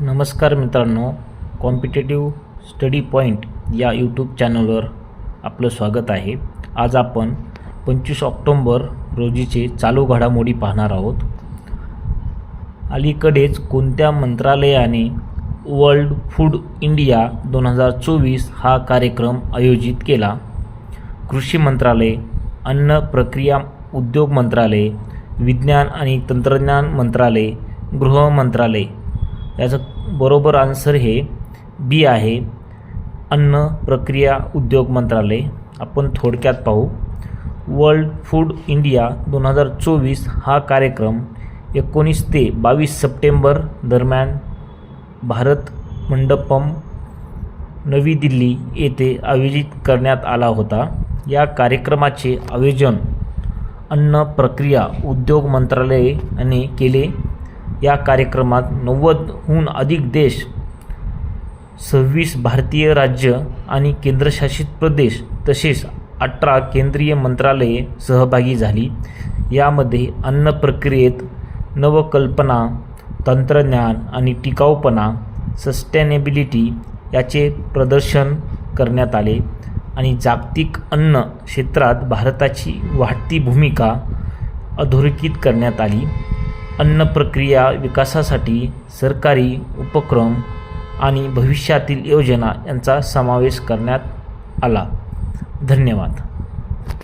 नमस्कार मित्रांनो, competitive study point या यूट्यूब चॅनलवर आपलं स्वागत आहे। आज आपण 25 ऑक्टोबर रोजीचे चालू घडामोडी पाहणार आहोत। अलीकडेच कोणत्या मंत्रालयाने वर्ल्ड फूड इंडिया 2024 हा कार्यक्रम आयोजित केला? कृषी मंत्रालय, अन्न प्रक्रिया उद्योग मंत्रालय, विज्ञान आणि तंत्रज्ञान मंत्रालय, गृह मंत्रालय। याचं बरोबर आन्सर हे बी आहे, अन्न प्रक्रिया उद्योग मंत्रालय। आपण थोडक्यात पाहू। वर्ल्ड फूड इंडिया 2024 हा कार्यक्रम 19 ते 22 सप्टेंबर दरम्यान भारत मंडपम नवी दिल्ली येथे आयोजित करण्यात आला होता। या कार्यक्रमाचे आयोजन अन्न प्रक्रिया उद्योग मंत्रालयाने केले। या कार्यक्रमात 90हून अधिक देश, 26 भारतीय राज्य आणि केंद्रशासित प्रदेश तसेच 18 केंद्रीय मंत्रालये सहभागी झाली। यामध्ये अन्न प्रक्रियेत नवकल्पना, तंत्रज्ञान आणि टिकाऊपणा सस्टेनेबिलिटी याचे प्रदर्शन करण्यात आले आणि जागतिक अन्न क्षेत्रात भारताची वाढती भूमिका अधोरेखित करण्यात आली। अन्न प्रक्रिया विकासासाठी सरकारी उपक्रम आणि भविष्यातील योजना यांचा समावेश करण्यात आला। धन्यवाद।